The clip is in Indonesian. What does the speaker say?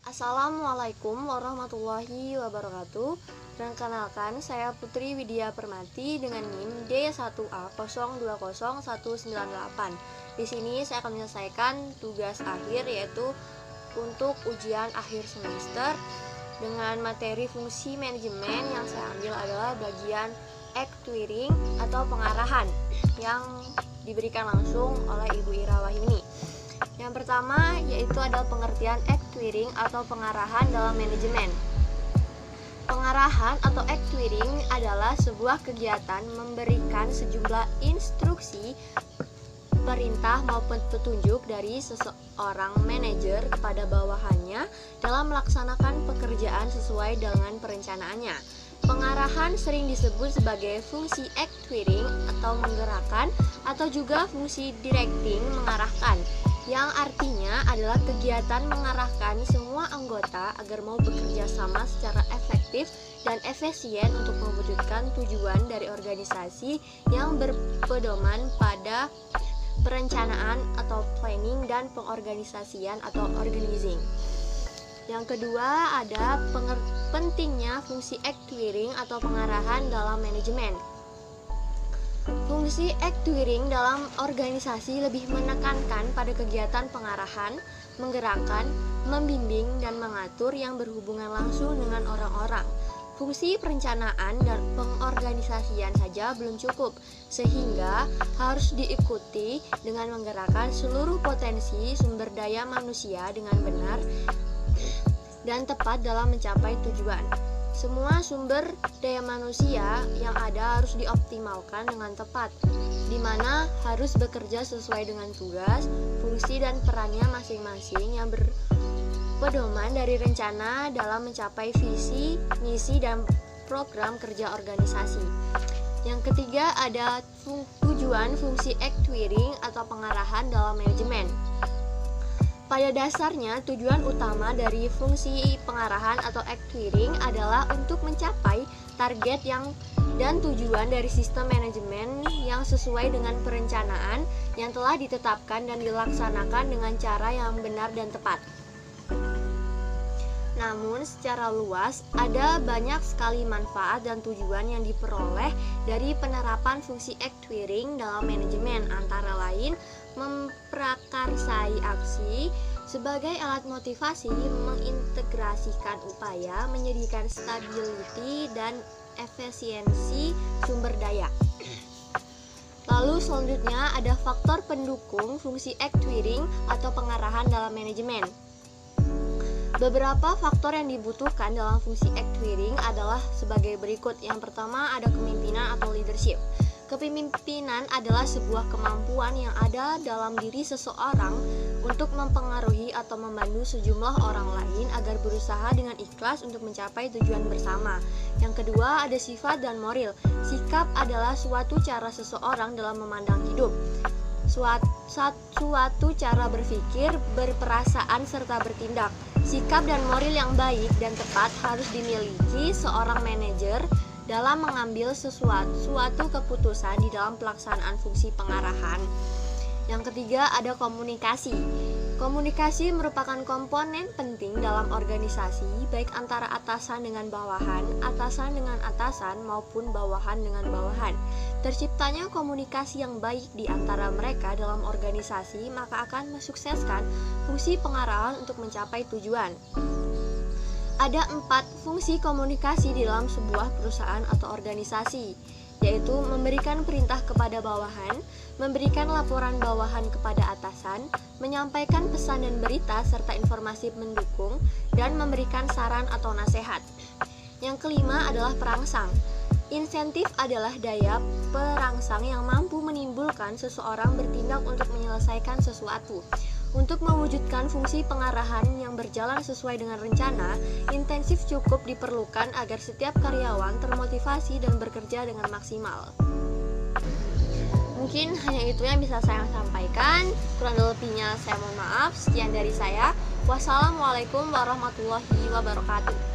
Assalamualaikum warahmatullahi wabarakatuh. Perkenalkan, saya Putri Widya Permati dengan NIM D1A020198. Di sini saya akan menyelesaikan tugas akhir, yaitu untuk ujian akhir semester dengan materi fungsi manajemen. Yang saya ambil adalah bagian actuating atau pengarahan yang diberikan langsung oleh Ibu Ira Wahyuni. Yang pertama yaitu adalah pengertian actuating atau pengarahan dalam manajemen. Pengarahan atau actuating adalah sebuah kegiatan memberikan sejumlah instruksi, perintah maupun petunjuk dari seseorang manajer kepada bawahannya dalam melaksanakan pekerjaan sesuai dengan perencanaannya. Pengarahan sering disebut sebagai fungsi actuating atau menggerakkan, atau juga fungsi directing, mengarahkan, yang artinya adalah kegiatan mengarahkan semua anggota agar mau bekerja sama secara efektif dan efisien untuk mewujudkan tujuan dari organisasi yang berpedoman pada perencanaan atau planning dan pengorganisasian atau organizing. Yang kedua ada pentingnya fungsi actuating atau pengarahan dalam manajemen. Fungsi actuating dalam organisasi lebih menekankan pada kegiatan pengarahan, menggerakkan, membimbing, dan mengatur yang berhubungan langsung dengan orang-orang. Fungsi perencanaan dan pengorganisasian saja belum cukup, sehingga harus diikuti dengan menggerakkan seluruh potensi sumber daya manusia dengan benar dan tepat dalam mencapai tujuan. Semua sumber daya manusia yang ada harus dioptimalkan dengan tepat, di mana harus bekerja sesuai dengan tugas, fungsi, dan perannya masing-masing yang berpedoman dari rencana dalam mencapai visi, misi, dan program kerja organisasi. Yang ketiga ada tujuan fungsi actuating atau pengarahan dalam manajemen. Pada dasarnya, tujuan utama dari fungsi pengarahan atau actuating adalah untuk mencapai target dan tujuan dari sistem manajemen yang sesuai dengan perencanaan yang telah ditetapkan dan dilaksanakan dengan cara yang benar dan tepat. Namun, secara luas, ada banyak sekali manfaat dan tujuan yang diperoleh dari penerapan fungsi actuating dalam manajemen, antara lain memprakarsai aksi sebagai alat motivasi, mengintegrasikan upaya, menyediakan stability dan efisiensi sumber daya. Lalu selanjutnya ada faktor pendukung fungsi actuating atau pengarahan dalam manajemen. Beberapa faktor yang dibutuhkan dalam fungsi actuating adalah sebagai berikut. Yang pertama ada kepemimpinan atau leadership. Kepemimpinan adalah sebuah kemampuan yang ada dalam diri seseorang untuk mempengaruhi atau membantu sejumlah orang lain agar berusaha dengan ikhlas untuk mencapai tujuan bersama. Yang kedua ada sifat dan moral. Sikap adalah suatu cara seseorang dalam memandang hidup, suatu cara berpikir, berperasaan, serta bertindak. Sikap dan moral yang baik dan tepat harus dimiliki seorang manajer dalam mengambil suatu keputusan di dalam pelaksanaan fungsi pengarahan. Yang ketiga ada komunikasi. Komunikasi merupakan komponen penting dalam organisasi, baik antara atasan dengan bawahan, atasan dengan atasan, maupun bawahan dengan bawahan. Terciptanya komunikasi yang baik di antara mereka dalam organisasi, maka akan mensukseskan fungsi pengarahan untuk mencapai tujuan. Ada 4 fungsi komunikasi di dalam sebuah perusahaan atau organisasi, yaitu memberikan perintah kepada bawahan, memberikan laporan bawahan kepada atasan, menyampaikan pesan dan berita serta informasi mendukung, dan memberikan saran atau nasihat. Yang kelima adalah perangsang. Insentif adalah daya perangsang yang mampu menimbulkan seseorang bertindak untuk menyelesaikan sesuatu. Untuk mewujudkan fungsi pengarahan yang berjalan sesuai dengan rencana, intensif cukup diperlukan agar setiap karyawan termotivasi dan bekerja dengan maksimal. Mungkin hanya itu yang bisa saya sampaikan. Kurang lebihnya saya mohon maaf. Sekian dari saya. Wassalamualaikum warahmatullahi wabarakatuh.